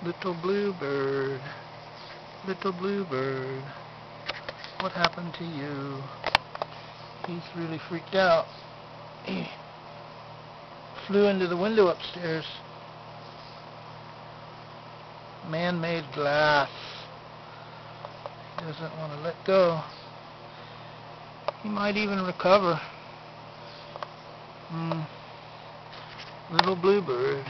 Little bluebird, little bluebird, what happened to you? He's really freaked out. He flew into the window upstairs. Man-made glass. He doesn't want to let go. He might even recover. Little bluebird.